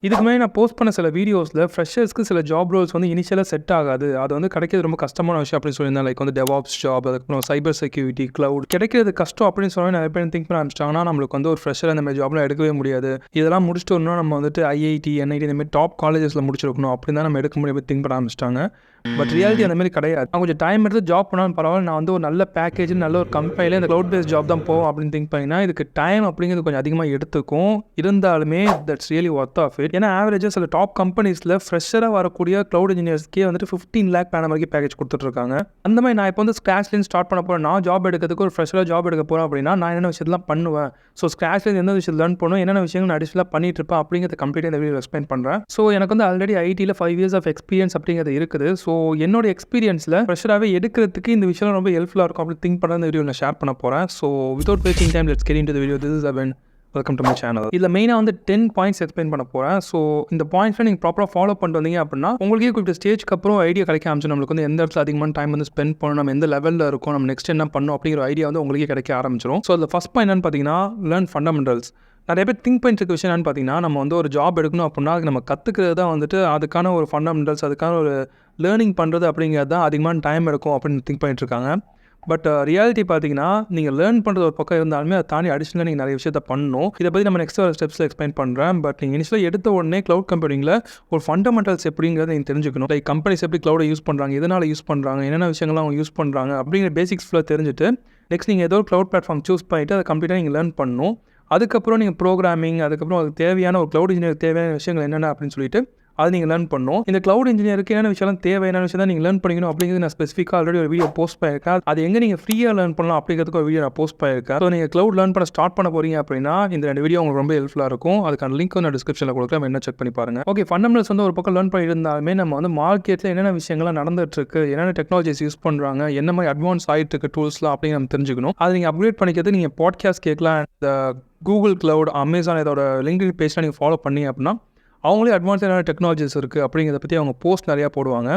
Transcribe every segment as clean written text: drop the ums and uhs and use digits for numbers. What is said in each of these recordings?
இதுக்கு முன்னாடி நான் போஸ்ட் பண்ண சில வீடியோஸில் ஃப்ரெஷர்ஸ்க்கு சில ஜாப் ரோல்ஸ் வந்து இனிஷியலாக செட் ஆகாது. அது வந்து கிடைக்கிறது ரொம்ப கஷ்டமான விஷயம் அப்படின்னு சொல்லியிருந்தேன். லைக் வந்து டெவாப்ஸ் ஜாப், அதுக்கப்புறம் சைபர் செக்யூரிட்டி, க்ளவுட் கிடைக்கிறது கஷ்டம் அப்படின்னு சொன்னா நிறைய பேர் திங்க் பண்ண ஆரம்பிச்சிட்டாங்கன்னா, நம்மளுக்கு வந்து ஒரு ஃப்ரெஷர் அந்த மாதிரி ஜாப்லாம் எடுக்கவே முடியாது. இதெல்லாம் முடிச்சுட்டு வரணும் நம்ம வந்துட்டு ஐஐடி, என்ஐடி இந்த மாதிரி டாப் காலேஜஸில் முடிச்சிருக்கணும் அப்படின்னு தான் நம்ம எடுக்க முடியும் திங்க் பண்ண ஆரம்பிச்சிட்டாங்க. பட் ரியாலிட்டி அந்த மாதிரி கிடையாது. நான் கொஞ்சம் டைம் எடுத்து ஜாப் பண்ணாலும் பரவாயில்ல, நான் வந்து ஒரு நல்ல பேக்கேஜ், நல்ல ஒரு கம்பெனியில் இந்த க்ளவுட் பேஸ்ட் ஜாப் தான் போவோம் அப்படின்னு திங்க் பண்ணிங்கன்னா, இதுக்கு டைம் அப்படிங்கிறது கொஞ்சம் அதிகமாக எடுத்துக்கும். இருந்தாலுமே that's really worth of it. ஏன்னா ஆவரேஜாக சில டாப் கம்பெனிஸில் ஃப்ரெஷராக வரக்கூடிய க்ளவுட் இன்ஜினியர்ஸ்க்கே வந்துட்டு 15 lakh பேன வரைக்கும் பேக்கேஜ் கொடுத்துட்ருக்காங்க. அந்த மாதிரி நான் இப்போ வந்து ஸ்க்ராச்லேருந்து ஸ்டார்ட் பண்ண போகிறேன், நான் ஜாப் எடுக்கிறதுக்கு ஒரு ஃப்ரெஷராக ஜாப் எடுக்க போகிறேன் அப்படின்னா, நான் என்னென்ன விஷயத்தெல்லாம் பண்ணுவேன், ஸோ ஸ்க்ராச்லேருந்து எந்த விஷயம் லேர்ன் பண்ணணும், என்னென்ன விஷயங்கள் நான் அடிஷனலாக பண்ணிட்டு இருப்பேன் அப்படிங்கிறத கம்ப்ளீட்டாக இந்த வீடியோ எக்ஸ்பிளைன் பண்ணுறேன். ஸோ எனக்கு வந்து ஆல்ரெடி ஐடியில் 5 years ஆஃப் எக்ஸ்பீரியன்ஸ் அப்படிங்கிறது இருக்குது. ஸோ என்னோட எக்ஸ்பீரியன்ஸில் ஃப்ரெஷராகவே எடுக்கிறதுக்கு இந்த விஷயம் ரொம்ப ஹெல்ப்ஃபுல்லாக இருக்கும் அப்படின்னு திங்க் பண்ண இந்த வீடியோ நான் ஷேர் பண்ண போகிறேன். So without wasting time let's get into the video. This is abin. Welcome to my channel. இதில் மெயினாக வந்து 10 பாயிண்ட்ஸ் எக்ஸ்பிளைன் பண்ண போகிறேன். ஸோ இந்த பாயிண்ட்ஸை நீங்கள் ப்ராப்பராக ஃபாலோ பண்ணிட்டு வந்தீங்க அப்படின்னா உங்களுக்கே குறிப்பிட்ட ஸ்டேஜ்க்கு அப்புறம் ஐடியா கிடைக்க ஆரம்பிச்சு. நம்மளுக்கு வந்து எந்த இடத்துல அதிகமான டைம் வந்து ஸ்பெண்ட் பண்ணணும், நம்ம எந்த லெவலில் இருக்கும், நம்ம நெக்ஸ்ட் என்ன பண்ணணும் அப்படிங்கிற ஐடியா வந்து உங்களுக்கே கிடைக்க ஆரம்பிச்சிடும். ஸோ அதில் ஃபஸ்ட் பாயிண்ட் என்னன்னு பார்த்தீங்கன்னா, லேர்ன் ஃபண்டமெண்டல்ஸ். நிறைய பேர் திங்க் பண்ணிட்டு இருக்க விஷயம் என்னன்னு பார்த்தீங்கன்னா, நம்ம வந்து ஒரு ஜாப் எடுக்கணும் அப்படின்னா அதுக்கு நம்ம கற்றுக்கிறது தான் வந்துட்டு அதுக்கான ஒரு ஃபண்டமெண்டல்ஸ், அதுக்கான ஒரு லேர்னிங் பண்ணுறது அப்படிங்கிறது தான் அதிகமான டைம் எடுக்கும் அப்படின்னு திங்க் பண்ணிட்டு இருக்காங்க. பட் ரியாலிட்டி பார்த்தீங்கன்னா, நீங்கள் லேர்ன் பண்ணுறது ஒரு பக்கம் இருந்தாலுமே அதை தாண்டி அடிஷனலாக நீங்கள் நிறைய விஷயத்தை பண்ணணும். இதை பற்றி நம்ம நெக்ஸ்ட் ஒரு ஸ்டெப்ஸில் எக்ஸ்பிளைன் பண்ணுறேன். பட் நீங்கள் இனிஷியலாக எடுத்த உடனே க்ளவுட் கம்ப்யூட்டிங்கில் ஒரு ஃபண்டமெண்டல்ஸ் எப்படிங்கிறத நீங்கள் தெரிஞ்சுக்கணும். லைக் கம்பெனிஸ் எப்படி க்ளவுடை யூஸ் பண்ணுறாங்க, எதனால் யூஸ் பண்ணுறாங்க, என்னென்ன விஷயங்கள்லாம் அவங்க யூஸ் பண்ணுறாங்க அப்படிங்கிற பேசிக்ஸ் ஃபுல்லாக தெரிஞ்சுட்டு நெக்ஸ்ட் நீங்கள் ஏதோ ஒரு க்ளவுட் பிளாட்ஃபார்ம் சூஸ் பண்ணிவிட்டு அதை கம்ப்ளீட்டாக நீங்கள் லேர்ன் பண்ணணும். அதுக்கப்புறம் நீங்கள் ப்ரோக்ராமிங், அதுக்கப்புறம் அதுக்கு தேவையான ஒரு க்ளவுட் இன்ஜினியருக்கு தேவையான விஷயங்கள் என்னென்ன அப்படின்னு சொல்லிட்டு அது நீங்கள் லேர்ன் பண்ணணும். இந்த க்ளவுட் இன்ஜினியருக்கு என்னென்ன விஷயம் தேவை, என்னென்ன விஷயம் தான் நீங்கள் லேர்ன் பண்ணிக்கணும் அப்படிங்கிறது நான் ஸ்பெசிஃபிக்காக ஆல்ரெடி ஒரு வீடியோ போஸ்ட் பண்ணியிருக்கேன். அது எங்கே நீங்கள் ஃப்ரீயாக லேர்ன் பண்ணலாம் அப்படிங்கிறதுக்கு ஒரு வீடியோ நான் போஸ்ட் பண்ணியிருக்கேன். ஸோ நீங்கள் க்ளவுட் லேர்ன் பண்ண ஸ்டார்ட் பண்ண போகிறீங்க அப்படின்னா இந்த 2 வீடியோ உங்களுக்கு ரொம்ப ஹெல்ப்ஃபுல்லாக இருக்கும். அதுக்கான லிங்க் வந்து டிஸ்கிரிப்ஷனில் கொடுக்குறேன், என்ன செக் பண்ணி பாருங்கள். ஓகே, ஃபண்டமெண்டல்ஸ் வந்து ஒரு பக்கம் லேர்ன் பண்ணியிருந்தாலுமே நம்ம வந்து மார்க்கெட்டில் என்னென்ன விஷயங்கள்லாம் நடந்துட்டு இருக்கு, என்னென்ன டெக்னாலஜிஸ் யூஸ் பண்ணுறாங்க, என்ன மாதிரி அட்வான்ஸ் ஆகிட்டு இருக்கு டூல்ஸ்லாம் அப்படின்னு நம்ம தெரிஞ்சுக்கணும். அதை நீங்கள் அப்கிரேட் பண்ணிக்கிறது நீங்கள் பாட்காஸ்ட் கேட்கலாம். இந்த கூகுள் க்ளவுட், அமேசான் இதோட லிங்க்டின் பேஜ்லாம் நீங்கள் ஃபாலோ பண்ணீங்க அப்படின்னா அவங்களே அட்வான்ஸான டெக்னாலஜிஸ் இருக்குது அப்படிங்கிறத பற்றி அவங்க போஸ்ட் நிறையா போடுவாங்க.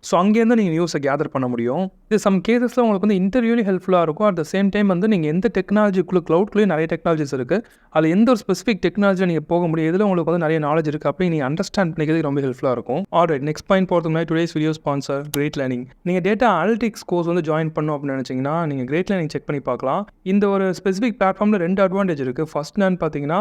ஸோ அங்கேருந்து நீங்கள் நியூஸை கேதர் பண்ண முடியும். இது சம் கேசஸில் உங்களுக்கு வந்து இன்டர்வியூலையும் ஹெல்ப்ஃபுல்லாக இருக்கும். அட் த சேம் டைம் வந்து நீங்கள் எந்த டெக்னாலஜிக்குள்ளே க்ளவுட்லேயும் நிறைய டெக்னாலஜிஸ் இருக்குது, அதில் எந்த ஒரு ஸ்பெசிஃபிக் டெக்னாலஜியில் நீங்கள் போக முடியும், இதில் உங்களுக்கு வந்து நிறைய நாலேஜ் இருக்குது அப்படி நீங்கள் அண்டர்ஸ்டாண்ட் பண்ணிக்கிறதுக்கு ரொம்ப ஹெல்ப்ஃபுல்லாக இருக்கும். ஆல்ரைட், நெக்ஸ்ட் பாயிண்ட் போகிறதுக்கு முன்னாடி today's video sponsor great learning. நீங்கள் டேட்டா அனலிட்டிக்ஸ் கோர்ஸ் வந்து ஜாயின் பண்ணணும் அப்படின்னு நினச்சிங்கன்னா நீங்கள் கிரேட் லேர்னிங் செக் பண்ணி பார்க்கலாம். இந்த ஒரு ஸ்பெசிஃபிக் பிளாட்ஃபார்மில் 2 அட்வான்டேஜ் இருக்குது. ஃபர்ஸ்ட் என்னன்னு பார்த்தீங்கன்னா,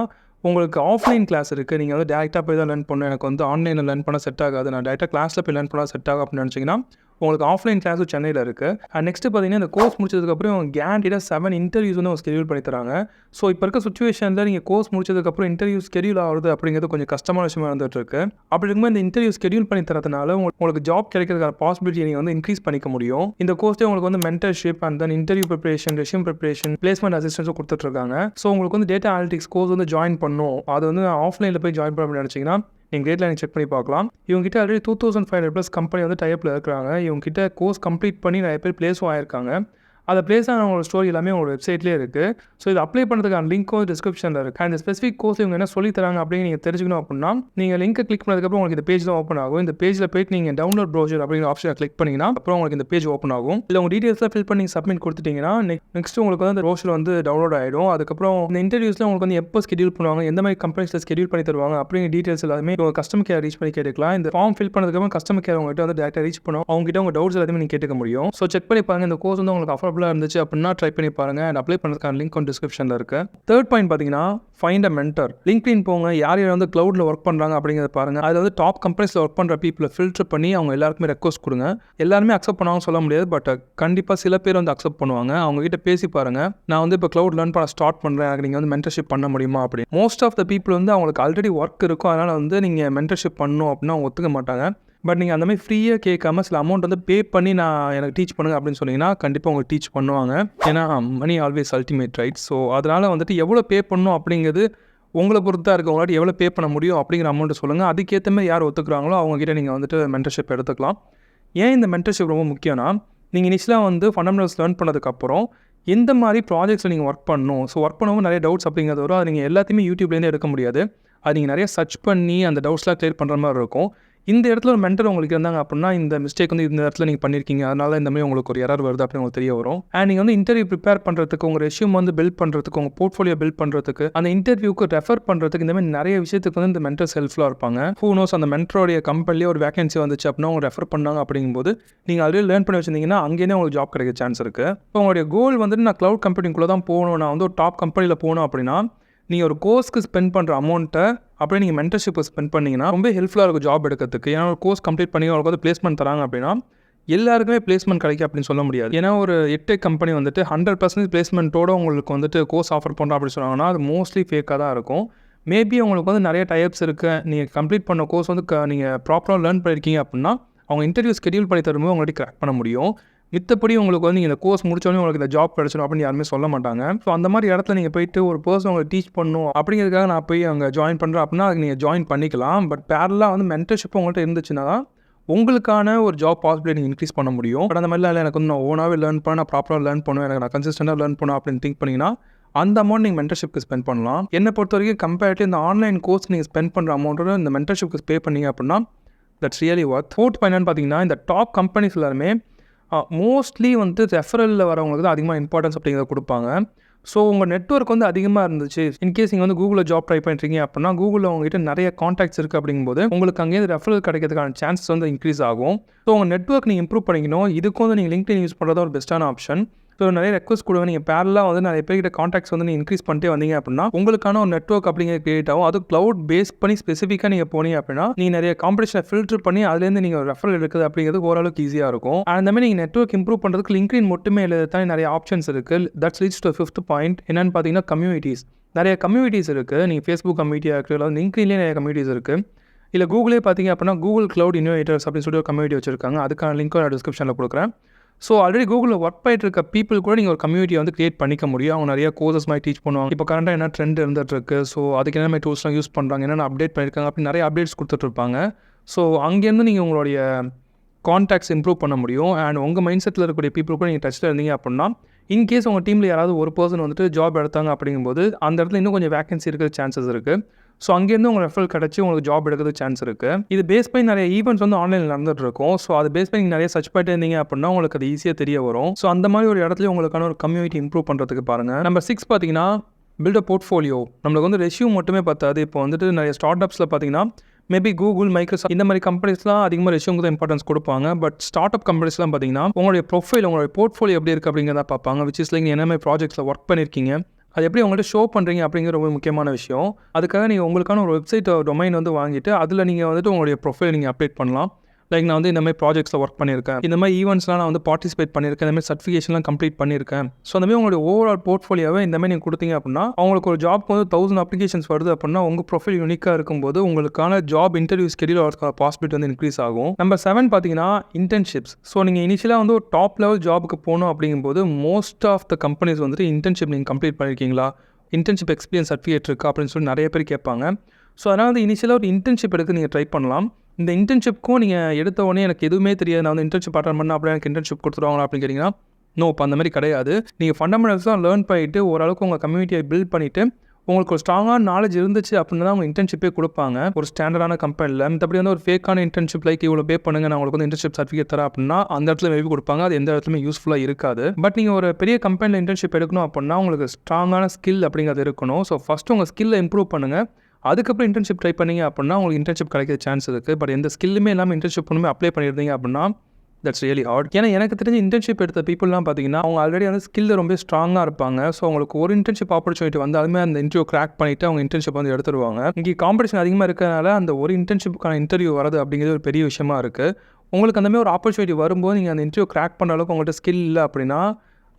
உங்களுக்கு ஆஃப்லைன் கிளாஸ் இருக்குது. நீங்கள் வந்து டேரெக்டாக போய் தான் லேர்ன் பண்ணணும், எனக்கு வந்து ஆன்லைனில் லேர்ன் பண்ண செட் ஆகாது, நான் டேரெக்டாக கிளாஸில் போய் லேர்ன் பண்ணால் செட் ஆகும் அப்படின்னு நினச்சிங்கன்னா உங்களுக்கு ஆஃப்லைன் கிளாஸும் சென்னையில் இருக்குது. அண்ட் நெக்ஸ்ட்டு பார்த்தீங்கன்னா, இந்த கோர்ஸ் முடிச்சதுக்கப்புறம் கேரண்டியாக 7 இன்டர்வியூஸ் வந்து அவங்க ஸ்கெடியூல் பண்ணி தராங்க. ஸோ இப்போ இருக்க சுச்சுவேஷனில் நீங்கள் கோர்ஸ் முடிச்சதுக்கப்புறம் இன்டர்வியூ ஸ்கெடியூல் ஆகுது அப்படிங்கிறது கொஞ்சம் கஷ்டமான விஷயமா இருந்துகிட்டு இருக்கு. அப்படி இருக்கும்போது இந்த இன்டர்வியூ ஸ்கெடியூல் பண்ணி தரதுனால உங்களுக்கு ஜாப் கிடைக்கிறதுக்கான பாசிபிலிட்டி நீங்கள் வந்து இன்க்ரீஸ் பண்ணிக்க முடியும். இந்த கோர்ஸ்லேயே உங்களுக்கு வந்து mentorship and then interview preparation, resume preparation, placement அசிஸ்டன்ஸும் கொடுத்துட்ருக்காங்க. ஸோ உங்களுக்கு வந்து டேட்டா அனலிட்டிக்ஸ் கோர்ஸ் வந்து ஜாயின் பண்ணணும், அது வந்து ஆஃப்லைனில் போய் ஜாயின் பண்ண அப்படின்னு நினச்சிங்கன்னா நீங்கள் கிரேட் லேர்னிங் செக் பண்ணி பார்க்கலாம். இவங்ககிட்ட ஆல்ரெடி 2500+ கம்பெனி வந்து டைப்பில் இருக்கிறாங்க. இவங்ககிட்ட கோர்ஸ் கம்ப்ளீட் பண்ணி நிறைய பேர் பிளேஸும் ஆயிருக்காங்க. அதை பிளேஸ் ஆன உங்களோட ஸ்டோரி எல்லாமே உங்களோட வெப்சைட்லேயே இருக்குது. ஸோ இது அப்ளை பண்ணுறதுக்கான லிங்க்கும் டிஸ்கிரிப்ஷனில் இருக்குது. அண்ட் ஸ்பெசிஃபிக் கோர்ஸ் இவங்க என்ன சொல்லி தராங்க அப்படின்னு நீங்கள் தெரிஞ்சுக்கணும் அப்படின்னா நீங்கள் லிங்கை கிளிக் பண்ணதுக்கப்புறம் உங்களுக்கு இந்த பேஜ் தான் ஓப்பன் ஆகும். இந்த பேஜில் போய்ட்டு நீங்கள் டவுன்லோட் ப்ரௌசர் அப்படிங்கிற ஆப்ஷனை கிளிக் பண்ணிங்கன்னா அப்புறம் உங்களுக்கு இந்த பேஜ் ஓப்பன் ஆகும். இல்லை உங்கள் டீட்டெயில்ஸாக ஃபில் பண்ணி சப்மிட் கொடுத்துட்டிங்கன்னா நெக்ஸ்ட் உங்களுக்கு வந்து அந்த ப்ரௌசர் வந்து டவுன்லோட் ஆகிடும். அதுக்கப்புறம் இந்த இன்டர்வியூஸில் உங்களுக்கு வந்து எப்போ ஸ்கெடியூல் பண்ணுவாங்க, எந்த மாதிரி கம்பெனிஸில் ஸ்கெடியூல் பண்ணி தருவாங்க அப்படிங்கிற டீட்டெயில்ஸ் எல்லாமே உங்கள் கஸ்டமர் கேர் ரீச் பண்ணி கேட்டுக்கலாம். இந்த ஃபார்ம் ஃபில் பண்ணதுக்கப்புறம் கஸ்டமர் கேர் உங்கள்கிட்ட வந்து டேரெக்டாக ரீச் பண்ணும். அவங்ககிட்ட உங்கள் டவுட்ஸ் எல்லாத்தையுமே நீங்கள் கேட்டுக்க முடியும். ஸோ செக் பண்ணி பாருங்கள், இந்த கோர்ஸ் வந்து உங்களுக்கு அஃபோர்டபுளாக இருந்துச்சு அப்படின்னா ட்ரை பண்ணி பாருங்க. அண்ட் அப்ளை பண்ணுறதுக்கான லிங்க் வந்து டிஸ்கிரிப்ஷனில் இருக்கு. தேர்ட் பாயிண்ட் பார்த்தீங்கன்னா, ஃபைண்ட் அ மென்டர். லிங்க்டின் போங்க, யார் யார் வந்து க்ளவுடில் ஒர்க் பண்ணுறாங்க அப்படிங்கிறத பாருங்க. அதில் வந்து டாப் கம்பெனிஸில் ஒர்க் பண்ணுற பீப்புளை ஃபில்டர் பண்ணி அவங்க எல்லாருக்குமே ரெக்வஸ்ட் கொடுங்க. எல்லாருமே அக்செப்ட் பண்ணுவாங்க சொல்ல முடியாது, பட் கண்டிப்பாக சில பேர் வந்து அக்செப்ட் பண்ணுவாங்க. அவங்க கிட்ட பேசி பாருங்க, நான் வந்து இப்போ க்ளவுட் லேர்ன் பண்ண ஸ்டார்ட் பண்ணுறேன், எனக்கு நீங்கள் வந்து மென்டர்ஷிப் பண்ண முடியுமா அப்படின்னு. மோஸ்ட் ஆஃப் த பீப்புள் வந்து அவங்களுக்கு ஆல்ரெடி ஒர்க் இருக்கும், அதனால் வந்து நீங்கள் மென்டர்ஷிப் பண்ணணும் அப்படின்னா அவங்க ஒத்துக்க மாட்டாங்க. பட் நீங்கள் அந்த மாதிரி ஃப்ரீயாக கேட்காம சில அமௌண்ட் வந்து பே பண்ணி நான் எனக்கு டீச் பண்ணுங்க அப்படின்னு சொன்னீங்கன்னா கண்டிப்பாக உங்களுக்கு டீச் பண்ணுவாங்க. ஏன்னா மணி ஆல்வேஸ் அல்டிமேட், ரைட்? ஸோ அதனால் வந்துட்டு எவ்வளோ பே பண்ணணும் அப்படிங்கிறது உங்களை பொறுத்து தான் இருக்குது. உங்களாட்டி எவ்வளோ பே பண்ண முடியும் அப்படிங்கிற அமௌண்ட்டு சொல்லுங்கள். அதுக்கேற்ற மாதிரி யார் ஒத்துக்குறாங்களோ அவங்ககிட்ட நீங்கள் வந்துட்டு மென்டர்ஷிப் எடுத்துக்கலாம். ஏன் இந்த மென்டர்ஷிப் ரொம்ப முக்கியம்னா, நீங்கள் இனிஷியலாக வந்து ஃபண்டமெண்டல்ஸ் லேர்ன் பண்ணதுக்கப்புறம் எந்த மாதிரி ப்ராஜெக்ட்ஸில் நீங்கள் ஒர்க் பண்ணணும், ஸோ ஒர்க் பண்ணும்போது நிறைய டவுட்ஸ் அப்படிங்கிறது வரும். அது நீங்கள் எல்லாத்தையுமே யூடியூப்லேருந்து எடுக்க முடியாது. அது நீங்கள் நிறைய சர்ச் பண்ணி அந்த டவுட்ஸ்லாம் கிளியர் பண்ணுற மாதிரி இருக்கும். இந்த இடத்துல ஒரு மென்டர் உங்களுக்கு இருந்தாங்க அப்படின்னா இந்த மிஸ்டேக் வந்து இந்த இடத்துல நீங்கள் பண்ணியிருக்கீங்க, அதனால இந்த மாதிரி உங்களுக்கு ஒரு எரர் வருது அப்படின்னு உங்களுக்கு தெரிய வரும். அண்ட் நீங்கள் வந்து இன்டர்வியூ ப்ரிப்பேர் பண்ணுறதுக்கு, உங்கள் ரெஸ்யூம் வந்து பில்ட் பண்ணுறதுக்கு, உங்கள் போர்ட்ஃபோலியோ பில்ட் பண்ணுறதுக்கு, அந்த இன்டர்வியூக்கு ரெஃபர் பண்ணுறதுக்கு இந்த மாதிரி நிறைய விஷயத்துக்கு வந்து இந்த மென்டர்ஸ் ஹெல்ப்ஃபுல்லாக இருப்பாங்க. ஹூ நோஸ் அந்த மென்டரோடைய கம்பெனிலே ஒரு வேகன்சி வந்துச்சு அப்படின்னா அவங்க ரெஃபர் பண்ணாங்க அப்படிங்கும்போது நீங்கள் ஆல்ரெடி லேர்ன் பண்ணி வச்சிருந்தீங்கன்னா அங்கேயே உங்களுக்கு ஜாப் கிடைக்க சான்ஸ் இருக்குது. இப்போ உங்களுடைய கோல் வந்துட்டு நான் க்ளவுட் கம்ப்யூட்டிங்குள்ளே தான் போகணும், நான் வந்து ஒரு டாப் கம்பெனியில் போகணும் அப்படின்னா நீங்கள் ஒரு கோர்ஸ்க்கு ஸ்பெண்ட் பண்ணுற அமௌண்ட்டை அப்படியே நீங்கள் மென்டர்ஷிப்பை ஸ்பெண்ட் பண்ணிங்கன்னா ரொம்ப ஹெல்ப்ஃபுல்லாக இருக்கும் ஜாப் எடுக்கிறதுக்கு. ஏன்னா ஒரு கோர்ஸ் கம்ப்ளீட் பண்ணி அவங்களுக்கு வந்து பிளேஸ்மெண்ட் தராங்க அப்படின்னா எல்லாருக்குமே பிளேஸ்மெண்ட் கிடைக்கும் அப்படின்னு சொல்ல முடியாது. ஏன்னா ஒரு எட்டெக் கம்பெனி வந்துட்டு 100% பிளேஸ்மெண்ட்டோட உங்களுக்கு வந்துட்டு கோர்ஸ் ஆஃபர் பண்ணுறோம் அப்படின்னு சொன்னாங்கன்னா அது மோஸ்ட்லி ஃபேக்காக தான் இருக்கும். மேபி உங்களுக்கு வந்து நிறைய டைப்ஸ் இருக்குது, நீங்கள் கம்ப்ளீட் பண்ண கோர்ஸ் வந்து நீங்கள் ப்ராப்பராக லேர்ன் பண்ணியிருக்கீங்க அப்படின்னா அவங்க இன்டர்வியூ ஸ்கெடியூல் பண்ணி தரும்போது உங்கள்கிட்ட கிராக் பண்ண முடியும். மித்தபடி உங்களுக்கு வந்து நீங்கள் இந்த கோர்ஸ் முடிச்சோடனே உங்களுக்கு இந்த ஜாப் கிடச்சிடும் அப்படின்னு யாருமே சொல்ல மாட்டாங்க. ஸோ அந்த மாதிரி இடத்துல நீங்கள் போயிட்டு ஒரு பர்சன் உங்களுக்கு டீச் பண்ணணும் அப்படிங்கிறதுக்காக நான் போய் அங்கே ஜாயின் பண்ணுறேன் அப்படின்னா அதுக்கு நீங்கள் ஜாயின் பண்ணிக்கலாம். பட் பேரலாக வந்து மென்டர்ஷிப் உங்கள்கிட்ட இருந்துச்சுன்னா தான் உங்களுக்கான ஒரு ஜாப் பாசிபிலிட்டி நீங்கள் இன்க்ரீஸ் பண்ண முடியும். பட் அந்த மாதிரிலாம் இல்லை, எனக்கு வந்து நான் ஓனாகவே லேர்ன் பண்ண, நான் ப்ராப்பராக லேர்ன் பண்ணுவேன், எனக்கு நான் கன்சிஸ்டண்டாக லேர்ன் பண்ணுவேன் அப்படின்னு திங்க் பண்ணிங்கன்னா அந்த அமௌண்ட் நீங்கள் மென்டர்ஷிப்க்கு ஸ்பெண்ட் பண்ணலாம். என்னை பொறுத்த வரைக்கும் கம்பேரிட்டிவ் இந்த ஆன்லைன் கோர்ஸ் நீங்கள் ஸ்பெண்ட் பண்ணுற அமௌண்ட்டோட இந்த மென்டர்ஷிப்க்கு பே பண்ணீங்க அப்படின்னா that's really worth. Fourth point பார்த்தீங்கன்னா இந்த டாப் கம்பெனிஸ் எல்லாருமே மோஸ்ட்லி வந்து ரெஃபரலில் வரவங்களுக்கு தான் அதிகமாக இம்பார்ட்டன்ஸ் அப்படிங்கிறத கொடுப்பாங்க. ஸோ உங்கள் நெட்வொர்க் வந்து அதிகமாக இருந்துச்சு, இன்கேஸ் நீங்கள் வந்து கூகுளில் ஜாப் ட்ரை பண்ணிட்டீங்க அப்படின்னா கூகுளில் உங்ககிட்ட நிறைய காண்டாக்ட்ஸ் இருக்குது அப்படிங்கும்போது உங்களுக்கு அங்கேயே ரெஃபரல் கிடைக்கிறதுக்கான சான்சஸ் வந்து இன்க்ரீஸ் ஆகும். ஸோ உங்கள் நெட்வொர்க் நீங்கள் இம்ப்ரூவ் பண்ணிக்கணும். இதுக்கு வந்து நீங்கள் லிங்க்டின் யூஸ் பண்ணுறது ஒரு பெஸ்ட்டான ஆப்ஷன். ஸோ நிறைய ரெக்வஸ்ட் கொடுங்க, நீங்கள் பேரலாக வந்து நிறைய பேர்கிட்ட காண்டாக்ட்ஸ் வந்து நீங்கள் இன்க்ரீஸ் பண்ணிட்டே வந்தீங்க அப்படின்னா உங்களுக்கான ஒரு நெட்வொர்க் அப்படிங்கிற கிரியேட் ஆகும். அது க்ளவுட் பேஸ் பண்ணி ஸ்பெசிஃபிக்காக நீங்கள் போனீங்க அப்படின்னா நீங்கள் நிறைய காம்படிஷனை ஃபில்டர் பண்ணி அதுலேருந்து நீங்கள் ஒரு ரெஃபரல் எடுக்குது அப்படிங்கிறது ஓரளவுக்கு ஈஸியாக இருக்கும். அந்த மாதிரி நீங்கள் நெட்வொர்க் இம்ப்ரூவ் பண்ணுறதுக்கு லிங்க்டின் மட்டுமே இல்லை, தான் நிறைய ஆப்ஷன்ஸ் இருக்குது. That's leads to fifth point. என்னென்னு பார்த்தீங்கன்னா கம்யூனிட்டிஸ். நிறைய கம்யூனிட்டிஸ் இருக்குது. நீங்கள் ஃபேஸ்புக் கம்யூனிட்டியாக இருக்குது, இல்லை லிங்க்டின்லேயே நிறைய கம்யூனிட்டிஸ் இருக்குது. இல்லை கூகுளே பார்த்தீங்க அப்படின்னா கூகுள் க்ளவுட் இன்னோவேட்டர்ஸ் அப்படின்னு சொல்லி ஒரு கம்யூனிட்டி வச்சிருக்காங்க. அதுக்கான லிங்க்கும் நான் டிஸ்கிரிப்ஷனில் கொடுக்குறேன். ஸோ ஆல்ரெடி கூகுளில் ஒர்க் பண்ணிட்டு இருக்க பீப்புள் கூட நீங்கள் ஒரு கம்யூனிட்டியை வந்து கிரியேட் பண்ணிக்க முடியும். அவங்க நிறைய கோர்சஸ் மாதிரி டீச் பண்ணுவாங்க. இப்போ கரண்டாக என்ன ட்ரெண்ட் இருந்துட்டு இருக்கு, ஸோ அதுக்கு என்ன மாதிரி டூல்ஸ்லாம் யூஸ் பண்ணுறாங்க, என்னென்ன அப்டேட் பண்ணியிருக்காங்க அப்படின்னு நிறைய அப்டேட்ஸ் கொடுத்துட்ருப்பாங்க. ஸோ அங்கேருந்து நீங்கள் உங்களுடைய கான்டாக்ட்ஸ் இம்ப்ரூவ் பண்ண முடியும். அண்ட் உங்கள் மைண்ட் செட்டில் இருக்கக்கூடிய பீப்புள் கூட நீங்கள் டச்சில் இருந்தீங்க அப்படின்னா இன்கேஸ் உங்கள் டீமில் யாராவது ஒரு பர்சன் வந்துட்டு ஜாப் எடுத்தாங்க அப்படிங்கும்போது அந்த இடத்துல இன்னும் கொஞ்சம் வேகன்சி இருக்கிற சான்சஸ் இருக்குது. ஸோ அங்கேருந்து உங்கள் ரெஃபரல் கிடச்சி உங்களுக்கு ஜாப் எடுக்கிறது சான்ஸ் இருக்குது. இது பேஸ் பண்ணி நிறைய ஈவெண்ட்ஸ் வந்து ஆன்லைனில் நடந்துட்டு இருக்கும். ஸோ அது பேஸ் பண்ணி நிறைய சர்ச் பண்ணிட்டு இருந்தீங்க அப்படின்னா உங்களுக்கு அது ஈஸியாக தெரிய வரும். ஸோ அந்த மாதிரி ஒரு இடத்துல உங்களுக்கான ஒரு கம்யூனிட்டி இம்ப்ரூவ் பண்ணுறதுக்கு பாருங்கள். நம்பர் 6 பார்த்தீங்கன்னா பில்ட் அ போர்ட்ஃபோலியோ. நம்மளுக்கு வந்து ரெஸ்யூம் மட்டுமே பார்த்தாது. இப்போ வந்துட்டு நிறைய ஸ்டார்ட் அப்ஸில் பார்த்தீங்கன்னா மேபி கூகுள், மைக்ரோசாஃப்ட் இந்த மாதிரி கம்பெனிஸ்லாம் அதிகமாக ரெஸ்யூமுக்கு தான் இம்பார்ட்டன்ஸ் கொடுப்பாங்க. பட் ஸ்டார்ட் அப் கம்பெனிஸ்லாம் பார்த்தீங்கன்னா உங்களுடைய ப்ரொஃபைல், உங்களுடைய போர்ட்ஃபோலியோ எப்படி இருக்குது அப்படிங்கிறத பார்ப்பாங்க. விச் இஸ் லைக் என்ன மாதிரி ப்ராஜெக்ட்ஸில் ஒர்க் பண்ணியிருக்கீங்க, அது எப்படி உங்கள்கிட்ட ஷோ பண்ணுறீங்க அப்படிங்கிற ரொம்ப முக்கியமான விஷயம். அதுக்காக நீங்கள் உங்களுக்கான ஒரு வெப்சைட் டொமைன் வந்து வாங்கிட்டு அதில் நீங்கள் வந்துட்டு உங்களுடைய ப்ரொஃபைல் நீங்கள் அப்டேட் பண்ணலாம். லைக் நான் வந்து இந்த மாதிரி ப்ராஜெக்ட்ஸில் ஒர்க் பண்ணியிருக்கேன், இந்த மாதிரி ஈவெண்ட்ஸ்லாம் நான் வந்து பார்ட்டிசிபேட் பண்ணியிருக்கேன், இந்த மாதிரி சர்டிஃபிகேஷன்லாம் கம்ப்ளீட் பண்ணியிருக்கேன். ஸோ அந்த மாதிரி உங்களுடைய ஓவரால் போர்ட்ஃபோலியோவை இந்த மாதிரி நீங்கள் கொடுத்தீங்க அப்படின்னா அவங்களுக்கு ஒரு ஜாப்க்கு வந்து 1000 அப்ளிகேஷன்ஸ் வருது அப்படின்னா உங்கள் ப்ரொஃபைல் யூனிக்காக இருக்கும்போது உங்களுக்கான ஜாப் இன்டர்வியூ ஸ்கெடியூல் வரதுக்கான பாசிபிலிட்டி வந்து இன்க்ரீஸ் ஆகும். நம்பர் 7 பார்த்தீங்கன்னா இன்டர்ன்ஷிப்ஸ். ஸோ நீங்கள் இனிஷியலாக வந்து ஒரு டாப் லெவல் ஜாபுக்கு போகணும் அப்படிங்கும்போது மோஸ்ட் ஆஃப் த கம்பெனிஸ் வந்துட்டு இன்டர்ன்ஷிப் நீங்கள் கம்ப்ளீட் பண்ணியிருக்கீங்களா, இன்டர்ன்ஷிப் எக்ஸ்பீரியன்ஸ் சர்டிஃபிகேட் இருக்கா அப்படின்னு சொல்லி நிறைய பேர் கேட்பாங்க. ஸோ அதனால் வந்து இனிஷியலாக ஒரு இன்டர்ன்ஷிப் எடுத்து நீங்கள் ட்ரை பண்ணலாம். இந்த இன்டர்ன்ஷிப்க்கும் நீங்கள் எடுத்த உடனே எனக்கு எதுவுமே தெரியாது, நான் வந்து இன்டர்ன்ஷிப் அட்டன் பண்ணால் அப்படியே எனக்கு இன்டர்ன்ஷிப் கொடுத்துருவாங்களா அப்படின்னு கேட்டிங்கன்னா நோ, இப்போ அந்த மாதிரி கிடையாது. நீங்கள் ஃபண்டமெண்டல்ஸ் தான் லேர்ன் பண்ணிவிட்டு ஓரளவுக்கு உங்கள் கம்யூனிட்டியை பில்ட் பண்ணிவிட்டு உங்களுக்கு ஒரு ஸ்ட்ராங்கான நாலேஜ் இருந்துச்சு அப்படின்னா தான் அவங்க இன்டர்ன்ஷிப்பே கொடுப்பாங்க ஒரு ஸ்டாண்டர்டான கம்பெனியில். மற்றபடி வந்து ஒரு ஃபேக்கான இன்டர்ன்ஷிப் லைக் இவ்வளோ பே பண்ணுங்க நான் உங்களுக்கு வந்து இன்டர்ன்ஷிப் சர்டிஃபிகேட் தரேன் அப்படின்னா அந்த இடத்துல மேபி கொடுப்பாங்க. அது எந்த இடத்துலையுமே யூஸ்ஃபுல்லாக இருக்காது. பட் நீங்கள் ஒரு பெரிய கம்பெனியில் இன்டர்ன்ஷிப் எடுக்கணும் அப்படின்னா உங்களுக்கு ஸ்ட்ராங்கான ஸ்கில் அப்படிங்கிறது இருக்கணும். ஸோ ஃபஸ்ட்டு உங்கள் ஸ்கில்லை இம்ப்ரூவ் பண்ணுங்கள். அதுக்கப்புறம் இன்டர்ன்ஷிப் ட்ரை பண்ணிங்க அப்படின்னா உங்களுக்கு இன்டர்ன்ஷிப் கிடைக்கிற சான்ஸ் இருக்குது. பட் எந்த ஸ்கில்லுமே இல்லாமல் இன்டர்ன்ஷிப் ஒன்றுமே அப்ளை பண்ணியிருந்தீங்க அப்படின்னா தட்ஸ் ரியலி ஹார்ட். ஏன்னா எனக்கு தெரிஞ்ச இன்டர்ன்ஷிப் எடுத்த பீப்புளெலாம் பார்த்தீங்கன்னா அவங்க ஆல்ரெடி வந்து ஸ்கில்ல ரொம்ப ஸ்ட்ராங்காக இருப்பாங்க. ஸோ அவங்களுக்கு ஒரு இன்டர்ன்ஷிப் ஆப்பர்ச்சுனிட்டி வந்து அதுமே அந்த இன்டர்வியூ கிராக் பண்ணிவிட்டு அவங்க இன்டர்ன்ஷிப் வந்து எடுத்துருவாங்க. இங்கே காம்படிஷன் அதிகமாக இருக்கிறதுனால அந்த ஒரு இன்டர்ன்ஷிப்புக்கான இன்டர்வியூ வரது அப்படிங்கிறது ஒரு பெரிய விஷயமா இருக்குது. உங்களுக்கு அந்த மாதிரி ஒரு ஆப்பர்ச்சுனிட்டி வரும்போது நீங்கள் அந்த இன்டர்வியூ கிராக் பண்ணுற அளவுக்கு உங்கள்கிட்ட ஸ்கில் இல்லை அப்படின்னா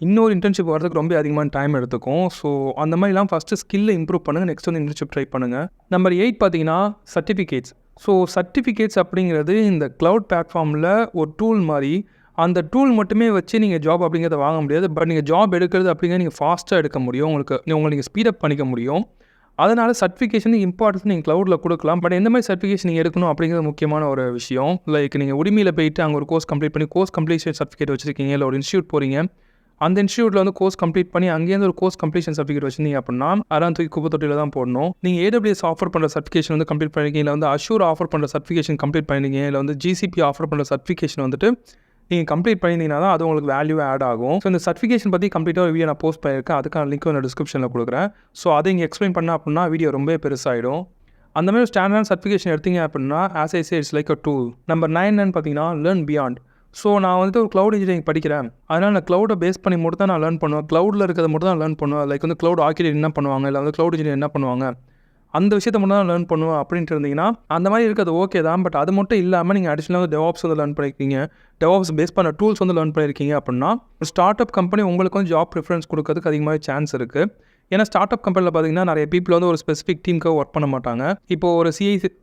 இன்னொரு இன்டர்ன்ஷிப் வரதுக்கு ரொம்ப அதிகமான டைம் எடுத்துக்கும். ஸோ அந்த மாதிரிலாம் ஃபஸ்ட்டு ஸ்கில்லை இம்ப்ரூவ் பண்ணுங்கள், நெக்ஸ்ட் வந்து இன்டர்ன்ஷிப் ட்ரை பண்ணுங்கள். நம்பர் 8 பார்த்தீங்கன்னா சர்டிஃபிகேட்ஸ். ஸோ சர்டிஃபிகேட்ஸ் அப்படிங்கிறது இந்த க்ளவுட் பிளாட்ஃபார்மில் ஒரு டூல் மாதிரி. அந்த டூல் மட்டுமே வச்சு நீங்கள் ஜாப் அப்படிங்கிறத வாங்க முடியாது. பட் நீங்கள் ஜாப் எடுக்கிறது அப்படிங்கிறது நீங்கள் ஃபாஸ்ட்டாக எடுக்க முடியும், உங்களை நீங்கள் ஸ்பீடப் பண்ணிக்க முடியும். அதனால் சர்டிஃபிகேஷன் இம்பார்ட்டன்ஸ் நீங்கள் க்ளவுடில் கொடுக்கலாம். பட் எந்த மாதிரி சர்டிஃபிகேஷன் நீங்கள் எடுக்கணும் அப்படிங்கிறது முக்கியமான ஒரு விஷயம். லைக் நீங்கள் உரிமையில் போயிட்டு அங்கே ஒரு கோர்ஸ் கம்ப்ளீட் பண்ணி கோர்ஸ் கம்ப்ளீஷன் சர்டிஃபிகேட் வச்சுருக்கீங்க, இல்லை ஒரு இன்ஸ்டியூட் போகிறீங்க, அந்த இன்ஸ்டியூட்டில் வந்து கோர்ஸ் கம்ப்ளீட் பண்ணி அங்கேருந்து ஒரு கோர்ஸ் கம்ப்ளீஷன் சர்டிஃபிகேட் வச்சிருந்தீங்க அப்படின்னா அதெல்லாம் தூக்கி குப்பை தொட்டியில் தான் போடணும். நீங்கள் AWS ஆஃபர் பண்ணுற சர்டிஃபிகேஷன் வந்து கம்ப்ளீட் பண்ணிருக்கீங்க, இல்லை வந்து அஷூர் ஆஃபர் பண்ணுற சர்டிஃபிகேஷன் கம்ப்ளீட் பண்ணிருக்கீங்க, இல்லை வந்து GCP ஆஃபர் பண்ணுற சர்டிஃபிகேஷன் வந்துட்டு நீங்கள் கம்ப்ளீட் பண்ணியிருந்தீங்கன்னா தான் அது உங்களுக்கு வேல்யூ ஆட் ஆகும். ஸோ இந்த சர்டிஃபிகேஷன் பற்றி கம்ப்ளீட்டாக ஒரு வீடியோ நான் போஸ்ட் பண்ணியிருக்கேன், அதுக்கான லிங்க் நான் டிஸ்கிரிப்ஷனில் கொடுக்குறேன். ஸோ அதை இங்கே எக்ஸ்பிளைன் பண்ண அப்படின்னா வீடியோ ரொம்ப பெருசாகிடும். அந்த மாதிரி ஸ்டாண்டர்ட் சர்டிஃபிகேஷன் எடுத்தீங்க அப்படின்னா as I say it's like a tool. Number 9 பார்த்தீங்கன்னா லேர்ன் பியாண்ட். ஸோ நான் வந்துட்டு ஒரு க்ளவுட் இன்ஜினியரிங் படிக்கிறேன், அதனால் நான் க்ளவுடை பேஸ் பண்ணி மட்டும் தான் நான் லேர்ன் பண்ணுவேன், க்ளவுடில் இருக்கிறத மட்டும் தான் லேர்ன் பண்ணுவேன். லைக் வந்து க்ளவுட் ஆர்கிடெக்ட் என்ன பண்ணுவாங்க, இல்லை வந்து க்ளவுட் இன்ஜினியர் என்ன பண்ணுவாங்க, அந்த விஷயத்தை மட்டும் தான் லேர்ன் பண்ணுவேன் அப்படின்ட்டு இருந்தீங்கன்னா அந்த மாதிரி இருக்கிறது ஓகே தான். பட் அது மட்டும் இல்லாமல் நீங்கள் அடிஷனலாக வந்து DevOps வந்து லேர்ன் பண்ணியிருக்கீங்க, DevOps பேஸ் பண்ண டூல்ஸ் வந்து லேர்ன் பண்ணியிருக்கீங்க அப்படின்னா ஒரு ஸ்டார்ட் அப் கம்பெனி உங்களுக்கு வந்து ஜாப் ப்ரிஃபரன்ஸ் கொடுக்கறதுக்கு அதிகமாக சான்ஸ் இருக்குது. ஏன்னா ஸ்டார்ட் அப் கம்பெனியில் பார்த்தீங்கன்னா நிறைய பீப்புள் வந்து ஒரு ஸ்பெசிஃபிக் டீமுக்காக ஒர்க் பண்ண மாட்டாங்க. இப்போ ஒரு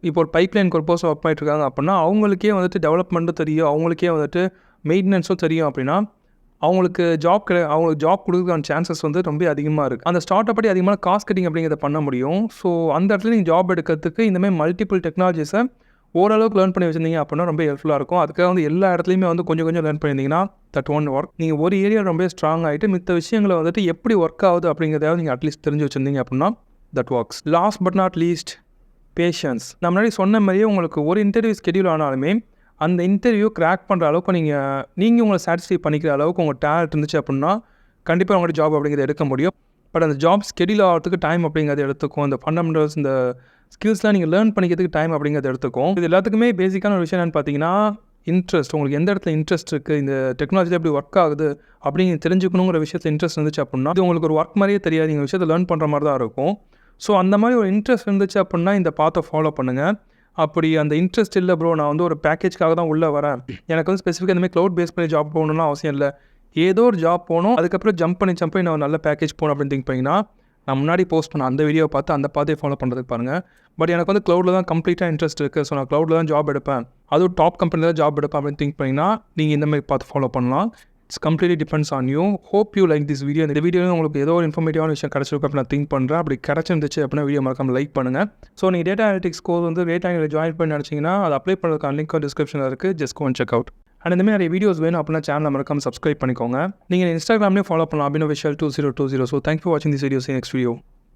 இப்போ ஒரு பைப்லைனுக்கு ஒரு பர்சன் ஒர்க் பண்ணிட்டு இருக்காங்க அப்படின்னா அவங்களுக்கே வந்துட்டு டெவலப்மெண்ட்டும் தெரியும், அவங்களுக்கே வந்துட்டு மெயின்டெனன்ஸும் தெரியும். அப்படின்னா அவங்களுக்கு ஜாப் கொடுக்குறதுக்கான சான்சஸ் வந்து ரொம்ப அதிகமாக இருக்குது. அந்த ஸ்டார்ட் அப் படி அதிகமான காஸ்ட் கட்டிங் அப்படிங்கிறத பண்ண முடியும். ஸோ அந்த இடத்துல நீங்கள் ஜாப் எடுக்கிறதுக்கு இந்தமாதிரி மல்டிபிள் டெக்னாலஜிஸை ஓரளவுக்கு லேர்ன் பண்ணி வச்சிருந்தீங்க அப்படின்னா ரொம்ப ஹெல்ப்ஃபுல்லாக இருக்கும். அதுக்காக வந்து எல்லா இடத்துலையுமே வந்து கொஞ்சம் கொஞ்சம் லேர்ன் பண்ணியிருந்தீங்கன்னா தட் ஒன் ஒர்க். நீங்கள் ஒரு ஏரியா ரொம்ப ஸ்ட்ராங் ஆகிட்டு மித்த விஷயங்களை வந்துட்டு எப்படி ஒர்க் ஆகுது அப்படிங்கிறதாவது நீங்கள் அட்லீஸ்ட் தெரிஞ்சு வச்சுருந்தீங்க அப்படின்னா that works. Last but not least patience. நான் முன்னாடி சொன்ன மாதிரியே உங்களுக்கு ஒரு இன்டர்வியூ ஸ்கெடியூல் ஆனாலுமே அந்த இன்டர்வியூ கிராக் பண்ணுற அளவுக்கு நீங்கள் உங்களை சாட்டிஸ்ஃபை பண்ணிக்கிற அளவுக்கு உங்கள் டேலண்ட் இருந்துச்சு அப்படின்னா கண்டிப்பாக உங்களோட ஜாப் அப்படிங்கிறத எடுக்க முடியும். பட் அந்த ஜாப் ஸ்கெடியூல் ஆகிறதுக்கு டைம் அப்படிங்கிறது எடுத்துக்கும். அந்த ஃபண்டமெண்டல்ஸ் இந்த ஸ்கில்ஸ்லாம் நீங்கள் லேர்ன் பண்ணிக்கிறதுக்கு டைம் அப்படிங்கிறது எடுத்துக்கும். இது எல்லாத்துக்குமே பேசிக்கான ஒரு விஷயம் என்னென்னு பார்த்தீங்கன்னா இன்ட்ரெஸ்ட். உங்களுக்கு எந்த இடத்துல இன்ட்ரெஸ்ட் இருக்குது, இந்த டெக்னாலஜி எப்படி ஒர்க் ஆகுது அப்படிங்கிற தெரிஞ்சுக்கணுங்கிற விஷயத்தில் இன்ட்ரெஸ்ட் இருந்துச்சு அப்படின்னா இது உங்களுக்கு ஒரு ஒர்க் மாதிரியே தெரியாது, நீங்கள் விஷயத்தை லேர்ன் பண்ணுற மாதிரி தான் இருக்கும். ஸோ அந்த மாதிரி ஒரு இன்ட்ரெஸ்ட் இருந்துச்சு அப்படின்னா இந்த பாத்தை ஃபாலோ பண்ணுங்கள். அப்படி அந்த இன்ட்ரெஸ்ட் இல்லை ப்ரோ, நான் வந்து ஒரு பேக்கேஜ்க்காக தான் உள்ளே வரேன், எனக்கு வந்து ஸ்பெசிஃபிக்காக இந்தமாதிரி க்ளவுட் பேஸ் பண்ணி ஜாப் போகணும்னு அவசியம் இல்லை, ஏதோ ஒரு ஜாப் போகணும் அதுக்கப்புறம் ஜம்ப் பண்ணி நான் ஒரு நல்ல பேக்கேஜ் போகணும் அப்படின்னு திங்க் பண்ணிங்கன்னா நான் முன்னாடி போஸ்ட் பண்ண அந்த வீடியோவை பார்த்து அந்த பாதையை ஃபாலோ பண்ணுறதுக்கு பாருங்கள். பட் எனக்கு வந்து க்ளவுடில் தான் கம்ப்ளீட்டாக இன்ட்ரெஸ்ட் இருக்குது, ஸோ நான் க்ளவுடில் தான் ஜாப் எடுப்பேன், அதுவும் டாப் கம்பெனியில் தான் ஜாப் எடுப்பேன் அப்படின்னு திங்க் பண்ணிங்கன்னா நீங்கள் இந்த மாதிரி பார்த்து ஃபாலோ பண்ணலாம். It's completely depends on you. Hope you like this video. இந்த வீடியோ உங்களுக்கு ஏதோ ஒரு இன்ஃபர்மேட்டிவான விஷயம் கிடச்சிருக்கு அப்படின்னு நான் திங்க் பண்ணுறேன். அப்படி கிடச்சிருந்துச்சு அப்படின்னா வீடியோ மறக்காம லைக் பண்ணுங்கள். ஸோ நீங்கள் டேட்டா அனலிட்டிக்ஸ் கோர்ஸ் வந்து டேட்டா அனலிட்டிக்ஸ் ஜாயின் பண்ணி நினச்சிங்கன்னா அது அப்ளை பண்ணுறதுக்கான லிங்க் டிஸ்கிரிப்ஷனில் இருக்குது, just go and check out. And இந்த மாதிரி நிறைய வீடியோஸ் வேணும் அப்படின்னா சேனலை மறக்காம சப்ஸ்கிரைப் பண்ணிக்கோங்க. நீங்கள் இன்ஸ்டாகிராம்லேயும் ஃபாலோ பண்ணலாம் abin official 2020. So thank you for வாட்சிங் திஸ் வீடியோஸ். Next video.